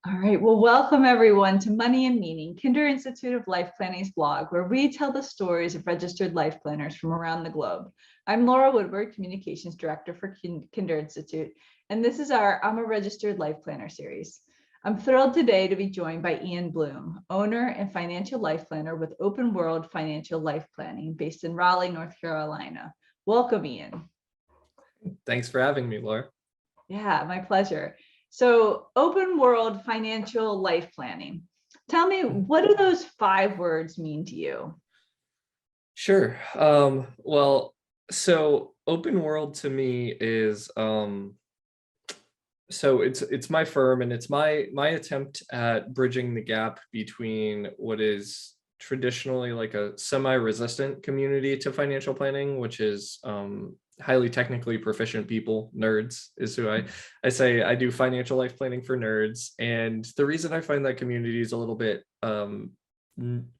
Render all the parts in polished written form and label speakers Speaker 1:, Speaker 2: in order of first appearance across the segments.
Speaker 1: All right. Well, welcome everyone to Money and Meaning, Kinder Institute of Life Planning's blog, where we tell the stories of registered life planners from around the globe. I'm Lora Woodward, Communications Director for Kinder Institute, and this is our I'm a Registered Life Planner series. I'm thrilled today to be joined by Ian Bloom, owner and financial life planner with Open World Financial Life Planning based in Raleigh, North Carolina. Welcome, Ian.
Speaker 2: Thanks for having me, Laura.
Speaker 1: Yeah, my pleasure. So, Open World Financial Life Planning. Tell me, what do those 5 words mean to you?
Speaker 2: Sure. So open world to me is so it's my firm, and it's my attempt at bridging the gap between what is traditionally like a semi-resistant community to financial planning, which is highly technically proficient people. Nerds is who I say I do financial life planning for nerds. And the reason I find that community is a little bit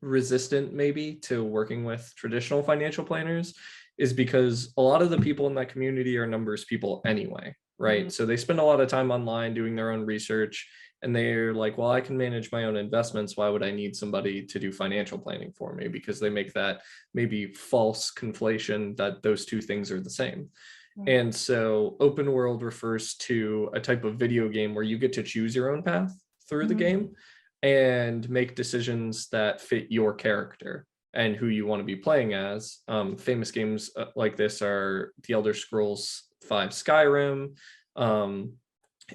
Speaker 2: resistant maybe to working with traditional financial planners is because a lot of the people in that community are numbers people anyway, right?
Speaker 1: Mm-hmm.
Speaker 2: So they spend a lot of time online doing their own research, and they're like, well, I can manage my own investments. Why would I need somebody to do financial planning for me? Because they make that maybe false conflation that those two things are the same.
Speaker 1: Mm-hmm.
Speaker 2: And so open world refers to a type of video game where you get to choose your own path through the game and make decisions that fit your character and who you want to be playing as. Famous games like this are The Elder Scrolls 5 Skyrim,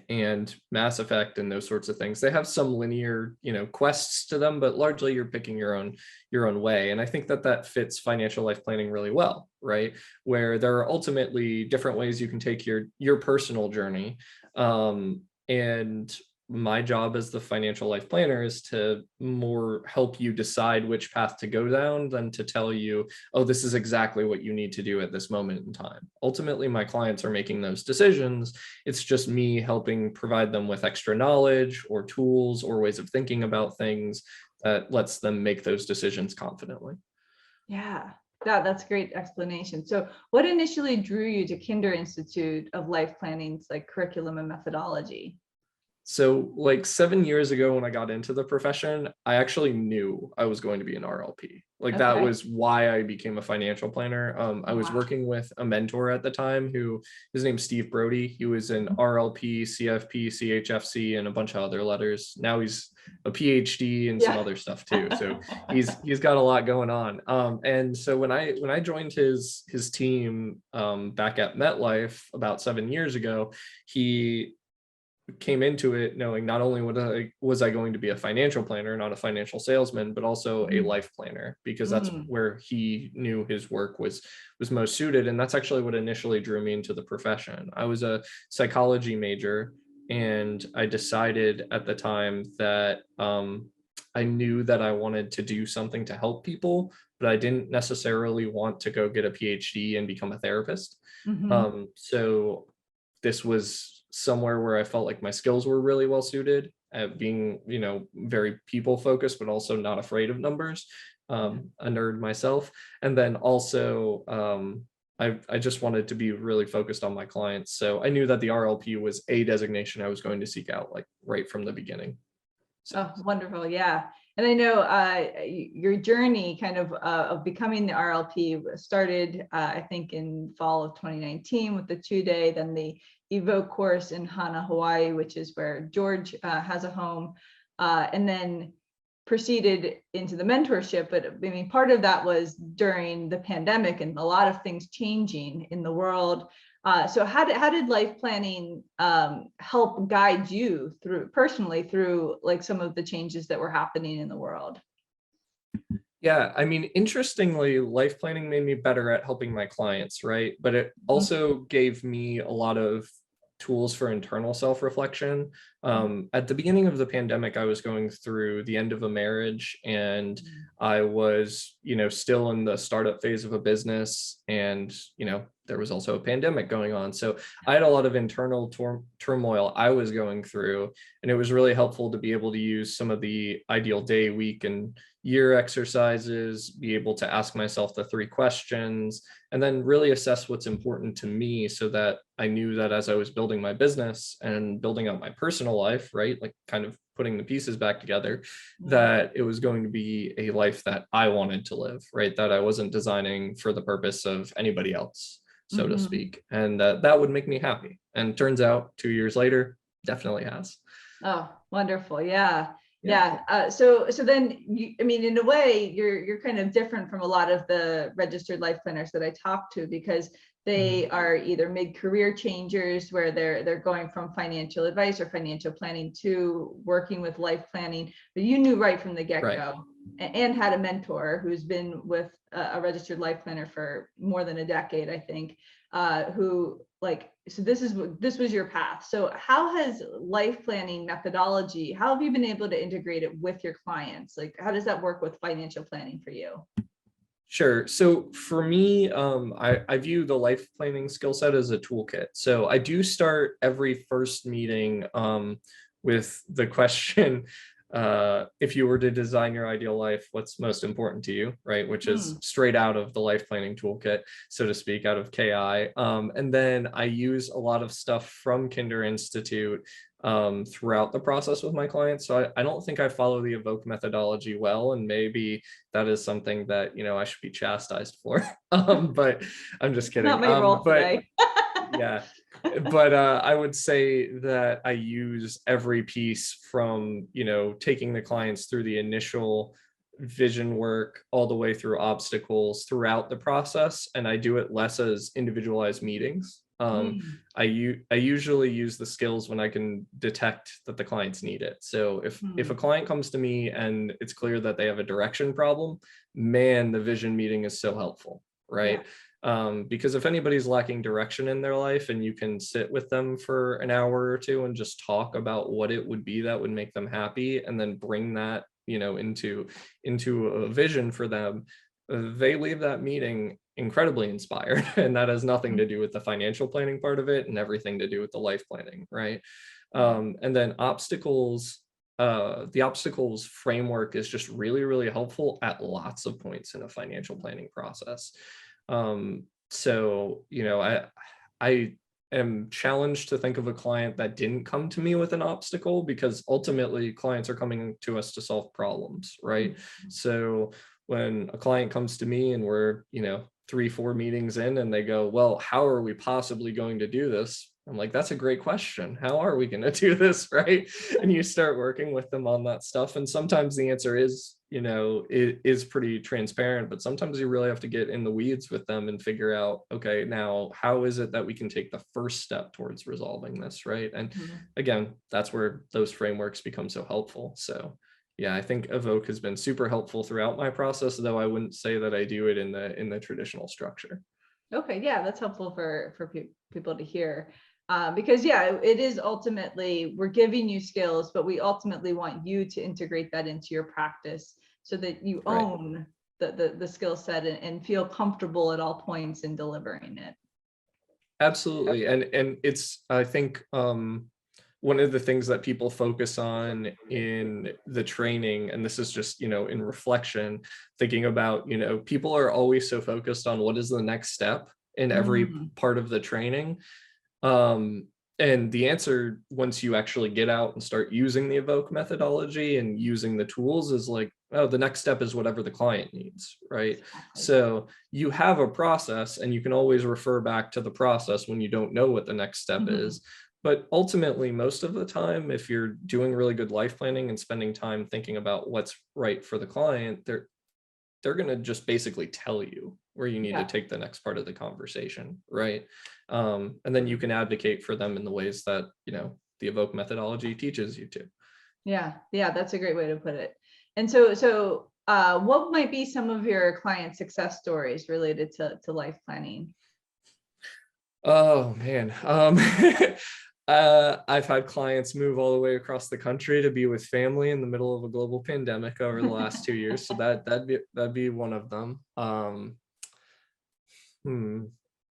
Speaker 2: and Mass Effect, and those sorts of things. They have some linear, quests to them, but largely you're picking your own way. And I think that fits financial life planning really well, right? Where there are ultimately different ways you can take your personal journey. And my job as the financial life planner is to more help you decide which path to go down than to tell you, oh, this is exactly what you need to do at this moment in time. Ultimately, my clients are making those decisions. It's just me helping provide them with extra knowledge or tools or ways of thinking about things that lets them make those decisions confidently.
Speaker 1: Yeah, that's a great explanation. So, what initially drew you to Kinder Institute of Life Planning's curriculum and methodology?
Speaker 2: So like 7 years ago when I got into the profession, I actually knew I was going to be an RLP. That
Speaker 1: Okay.
Speaker 2: was why I became a financial planner. I was
Speaker 1: Wow.
Speaker 2: working with a mentor at the time his name's Steve Brody. He was an RLP, CFP, CHFC, and a bunch of other letters. Now he's a PhD and some other stuff too. So he's got a lot going on. And so when I joined his team back at MetLife about 7 years ago, he came into it knowing not only was I going to be a financial planner, not a financial salesman, but also a life planner, because that's where he knew his work was most suited. And that's actually what initially drew me into the profession. I was a psychology major, and I decided at the time that I knew that I wanted to do something to help people, but I didn't necessarily want to go get a PhD and become a therapist. So this was somewhere where I felt like my skills were really well suited at being, very people focused, but also not afraid of numbers, a nerd myself. And then also, I just wanted to be really focused on my clients. So I knew that the RLP was a designation I was going to seek out right from the beginning.
Speaker 1: So. Oh, wonderful. Yeah. And I know your journey of becoming the RLP started, I think, in fall of 2019 with the 2-day, then the Evoke course in Hana, Hawaii, which is where George has a home, and then proceeded into the mentorship. But I mean, part of that was during the pandemic and a lot of things changing in the world. So how did life planning help guide you personally through some of the changes that were happening in the world?
Speaker 2: Yeah, I mean, interestingly, life planning made me better at helping my clients, right? But it also gave me a lot of tools for internal self-reflection. At the beginning of the pandemic, I was going through the end of a marriage, and I was, still in the startup phase of a business, and, there was also a pandemic going on. So I had a lot of internal turmoil I was going through, and it was really helpful to be able to use some of the ideal day, week, and year exercises, be able to ask myself the 3 questions, and then really assess what's important to me, so that I knew that as I was building my business and building out my personal personal life, right? Like kind of putting the pieces back together,
Speaker 1: Mhm.
Speaker 2: that it was going to be a life that I wanted to live, right? That I wasn't designing for the purpose of anybody else, so to
Speaker 1: Mhm.
Speaker 2: speak. And that would make me happy. And turns out 2 years later, definitely has.
Speaker 1: Oh, wonderful. Yeah.
Speaker 2: Yeah.
Speaker 1: Yeah. So then I mean, in a way, you're kind of different from a lot of the registered life planners that I talk to, because they are either mid-career changers where they're going from financial advice or financial planning to working with life planning. But you knew right from the
Speaker 2: Right.
Speaker 1: get-go, and had a mentor who's been with a registered life planner for more than a decade, I think, who like, so this was your path. So how has life planning methodology, how have you been able to integrate it with your clients? Like, how does that work with financial planning for you?
Speaker 2: Sure. So for me, I view the life planning skill set as a toolkit. So I do start every first meeting with the question, if you were to design your ideal life, what's most important to you, right? Which is straight out of the life planning toolkit, so to speak, out of KI. And then I use a lot of stuff from Kinder Institute throughout the process with my clients. So I don't think I follow the evoke methodology well, and maybe that is something that, you know, I should be chastised for. But I'm just kidding.
Speaker 1: Not my role
Speaker 2: But
Speaker 1: today.
Speaker 2: yeah, but I would say that I use every piece from, you know, taking the clients through the initial vision work all the way through obstacles throughout the process, and I do it less as individualized meetings. I usually use the skills when I can detect that the clients need it. So if a client comes to me and it's clear that they have a direction problem, man, the vision meeting is so helpful, right? Because if anybody's lacking direction in their life and you can sit with them for an hour or two and just talk about what it would be that would make them happy, and then bring that, you know, into a vision for them, they leave that meeting incredibly inspired. And that has nothing to do with the financial planning part of it and everything to do with the life planning, right? And then obstacles, the obstacles framework is just really, really helpful at lots of points in a financial planning process. So, you know, I am challenged to think of a client that didn't come to me with an obstacle, because ultimately clients are coming to us to solve problems, right? So when a client comes to me and we're, you know, 3-4 meetings in and they go, well, how are we possibly going to do this? I'm like, that's a great question. How are we going to do this? Right. And you start working with them on that stuff. And sometimes the answer is, you know, it is pretty transparent, but sometimes you really have to get in the weeds with them and figure out, okay, now how is it that we can take the first step towards resolving this? Right. And again, that's where those frameworks become so helpful. So yeah, I think Evoke has been super helpful throughout my process, though I wouldn't say that I do it in the traditional structure.
Speaker 1: Okay, yeah, that's helpful for people to hear. Because yeah, it is ultimately, we're giving you skills, but we ultimately want you to integrate that into your practice so that you
Speaker 2: Right.
Speaker 1: own the skill set, and feel comfortable at all points in delivering it.
Speaker 2: Absolutely. And it's, I think, one of the things that people focus on in the training, and this is just, you know, in reflection, thinking about, you know, people are always so focused on what is the next step in every part of the training. And the answer, once you actually get out and start using the evoke methodology and using the tools, is like, oh, the next step is whatever the client needs, right?
Speaker 1: Exactly.
Speaker 2: So you have a process and you can always refer back to the process when you don't know what the next step is. But ultimately, most of the time, if you're doing really good life planning and spending time thinking about what's right for the client, they're going to just basically tell you where you need to
Speaker 1: Yeah.
Speaker 2: take the next part of the conversation, right? And then you can advocate for them in the ways that, you know, the evoke methodology teaches you to.
Speaker 1: Yeah, yeah, that's a great way to put it. And so what might be some of your client success stories related to life planning?
Speaker 2: Oh man. I've had clients move all the way across the country to be with family in the middle of a global pandemic over the last 2 years. So that'd be one of them. Hmm.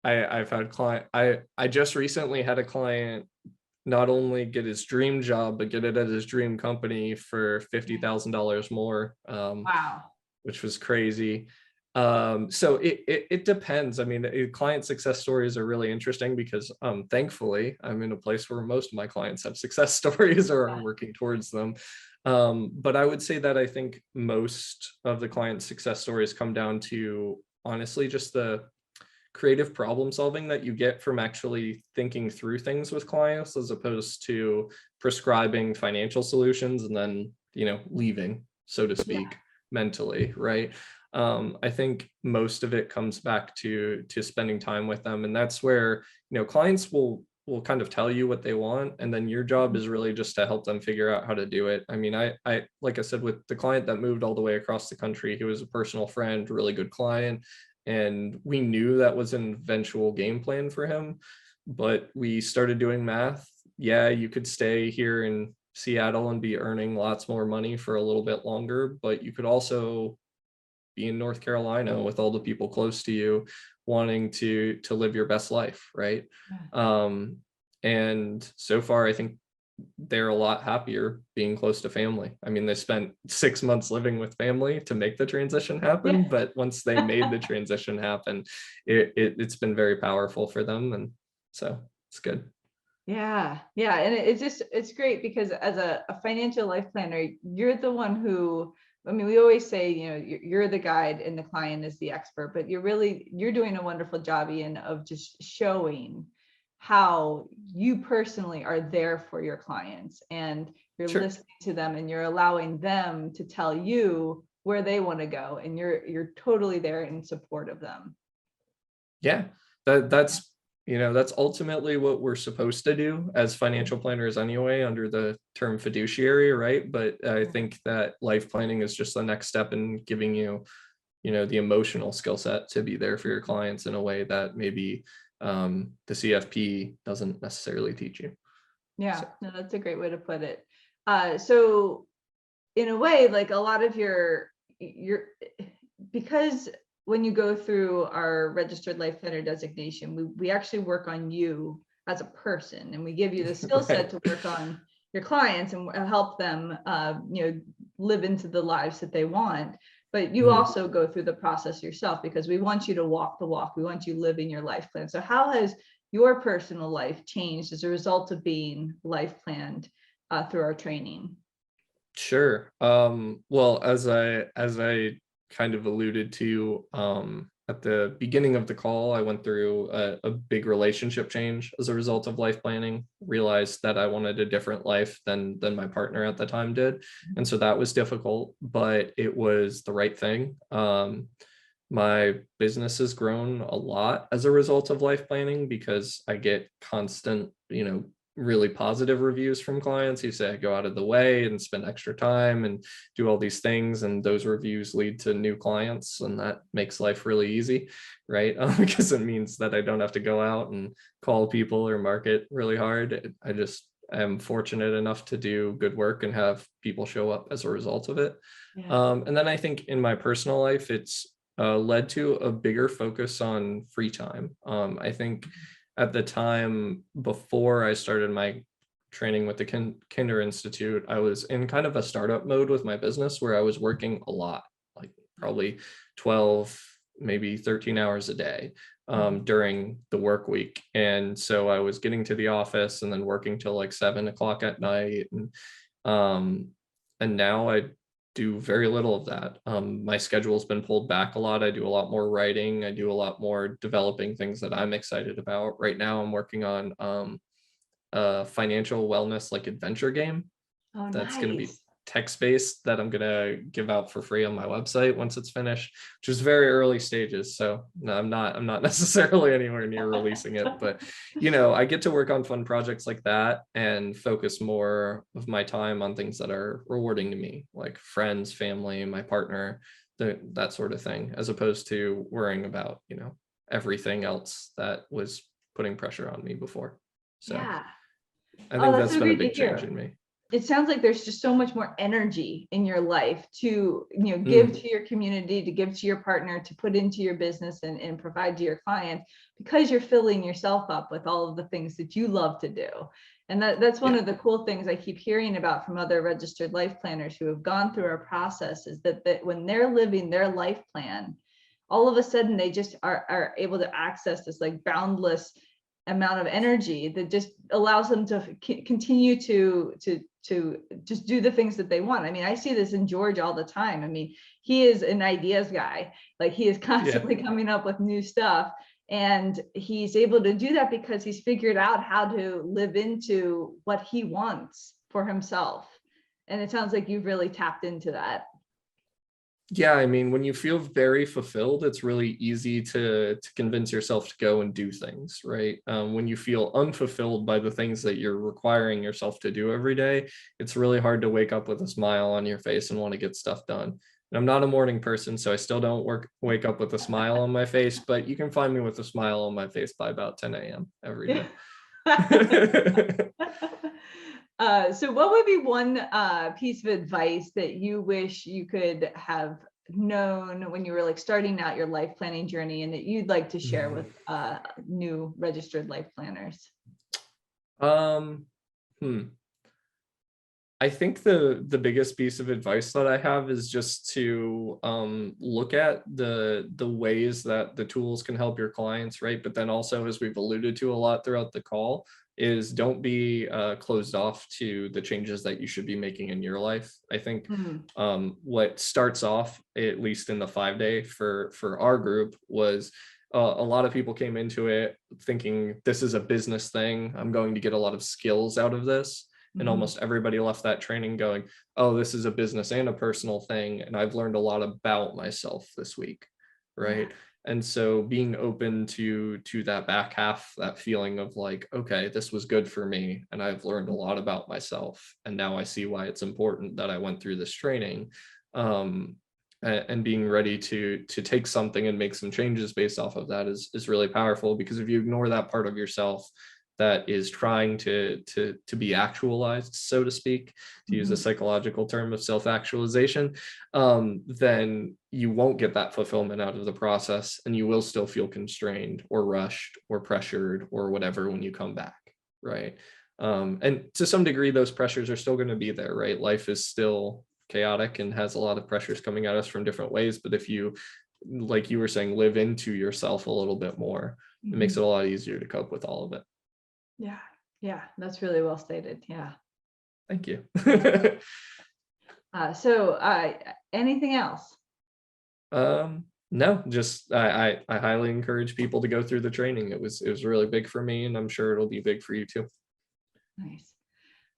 Speaker 2: I've had I just recently had a client not only get his dream job, but get it at his dream company for $50,000 more,
Speaker 1: Wow.
Speaker 2: which was crazy. So it depends. I mean, client success stories are really interesting because thankfully I'm in a place where most of my clients have success stories or are working towards them. But I would say that I think most of the client success stories come down to honestly just the creative problem solving that you get from actually thinking through things with clients as opposed to prescribing financial solutions and then, leaving, so to
Speaker 1: Yeah.
Speaker 2: speak, mentally, right? I think most of it comes back to spending time with them, and that's where clients will kind of tell you what they want, and then your job is really just to help them figure out how to do it. I mean, I like I said, with the client that moved all the way across the country, he was a personal friend, really good client, and we knew that was an eventual game plan for him, but we started doing math. Yeah, you could stay here in Seattle and be earning lots more money for a little bit longer, but you could also be in North Carolina with all the people close to you wanting to live your best life, right? Um, and so far, I think they're a lot happier being close to family. I mean, they spent 6 months living with family to make the transition happen,
Speaker 1: Yeah.
Speaker 2: but once they made the transition happen, it's been very powerful for them, and so it's good.
Speaker 1: Yeah, yeah, and it's great because as a financial life planner, you're the one who, I mean, we always say, you're the guide and the client is the expert, but you're doing a wonderful job, Ian, of just showing how you personally are there for your clients, and you're
Speaker 2: Sure.
Speaker 1: listening to them and you're allowing them to tell you where they want to go, and you're totally there in support of them.
Speaker 2: Yeah, that's ultimately what we're supposed to do as financial planners anyway, under the term fiduciary, right? But I think that life planning is just the next step in giving you, the emotional skill set to be there for your clients in a way that maybe the CFP doesn't necessarily teach you.
Speaker 1: Yeah,
Speaker 2: So,
Speaker 1: no, that's a great way to put it. So in a way, like a lot of your because when you go through our registered life planner designation, we actually work on you as a person, and we give you the skill set
Speaker 2: right.
Speaker 1: to work on your clients and help them live into the lives that they want. But you
Speaker 2: Mhm.
Speaker 1: also go through the process yourself, because we want you to walk the walk. We want you living your life plan. So how has your personal life changed as a result of being life planned through our training?
Speaker 2: Sure. Well, as I kind of alluded to at the beginning of the call, I went through a big relationship change as a result of life planning. Realized that I wanted a different life than my partner at the time did, and so that was difficult, but it was the right thing. My business has grown a lot as a result of life planning because I get constant, really positive reviews from clients who say I go out of the way and spend extra time and do all these things, and those reviews lead to new clients, and that makes life really easy, right? Because it means that I don't have to go out and call people or market really hard. I just am fortunate enough to do good work and have people show up as a result of it.
Speaker 1: Yeah.
Speaker 2: And then I think in my personal life, it's led to a bigger focus on free time. I think at the time before I started my training with the Kinder Institute, I was in kind of a startup mode with my business where I was working a lot, like probably 12, maybe 13 hours a day during the work week. And so I was getting to the office and then working till like 7 o'clock at night. Um, and now I do very little of that. My schedule's been pulled back a lot. I do a lot more writing. I do a lot more developing things that I'm excited about. Right now, I'm working on a financial wellness like adventure game
Speaker 1: Oh,
Speaker 2: that's going to be
Speaker 1: nice.
Speaker 2: text-based that I'm going to give out for free on my website once it's finished, which is very early stages. So no, I'm not necessarily anywhere near releasing it, but I get to work on fun projects like that and focus more of my time on things that are rewarding to me, like friends, family, my partner, that sort of thing, as opposed to worrying about, everything else that was putting pressure on me before. So
Speaker 1: Yeah.
Speaker 2: I
Speaker 1: Oh,
Speaker 2: think
Speaker 1: that's
Speaker 2: that's
Speaker 1: so
Speaker 2: been a
Speaker 1: great to
Speaker 2: big change
Speaker 1: hear.
Speaker 2: in me.
Speaker 1: It sounds like there's just so much more energy in your life to, give
Speaker 2: Mm,
Speaker 1: to your community, to give to your partner, to put into your business and provide to your clients, because you're filling yourself up with all of the things that you love to do. And that's one
Speaker 2: yeah.
Speaker 1: of the cool things I keep hearing about from other registered life planners who have gone through our process, is that when they're living their life plan, all of a sudden they just are able to access this like boundless amount of energy that just allows them to continue to just do the things that they want. I mean, I see this in George all the time. I mean, he is an ideas guy. Like, he is constantly coming up with new stuff. And he's able to do that because he's figured out how to live into what he wants for himself. And it sounds like you've really tapped into that.
Speaker 2: Yeah, I mean, when you feel very fulfilled, it's really easy to convince yourself to go and do things, right? When you feel unfulfilled by the things that you're requiring yourself to do every day, it's really hard to wake up with a smile on your face and want to get stuff done. And I'm not a morning person, so I still don't wake up with a smile on my face, but you can find me with a smile on my face by about 10 a.m. every day.
Speaker 1: So what would be one piece of advice that you wish you could have known when you were like starting out your life planning journey, and that you'd like to share with new registered life planners?
Speaker 2: I think the biggest piece of advice that I have is just to look at the ways that the tools can help your clients, right? But then also, as we've alluded to a lot throughout the call, is don't be closed off to the changes that you should be making in your life. I think what starts off, at least in the 5-day for our group, was a lot of people came into it thinking this is a business thing. I'm going to get a lot of skills out of this. And almost everybody left that training going, oh, this is a business and a personal thing. And I've learned a lot about myself this week, right? Yeah. And so being open to that back half, that feeling of like, okay, this was good for me, and I've learned a lot about myself, and now I see why it's important that I went through this training, and being ready to take something and make some changes based off of that is really powerful. Because if you ignore that part of yourself that is trying to be actualized, so to speak, to use a psychological term of self-actualization, then you won't get that fulfillment out of the process, and you will still feel constrained or rushed or pressured or whatever when you come back, right? And to some degree, those pressures are still going to be there, right? Life is still chaotic and has a lot of pressures coming at us from different ways. But if you, like you were saying, live into yourself a little bit more, it makes it a lot easier to cope with all of it.
Speaker 1: Yeah, that's really well stated. Yeah.
Speaker 2: Thank you.
Speaker 1: So anything else?
Speaker 2: No, just I highly encourage people to go through the training. It was really big for me, and I'm sure it'll be big for you too.
Speaker 1: Nice.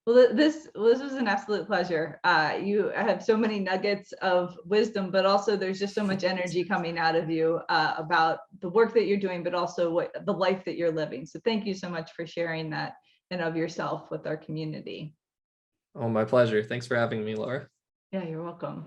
Speaker 1: Well, this was an absolute pleasure. You have so many nuggets of wisdom, but also there's just so much energy coming out of you about the work that you're doing, but also the life that you're living. So thank you so much for sharing that and of yourself with our community.
Speaker 2: Oh, my pleasure. Thanks for having me, Laura.
Speaker 1: Yeah, you're welcome.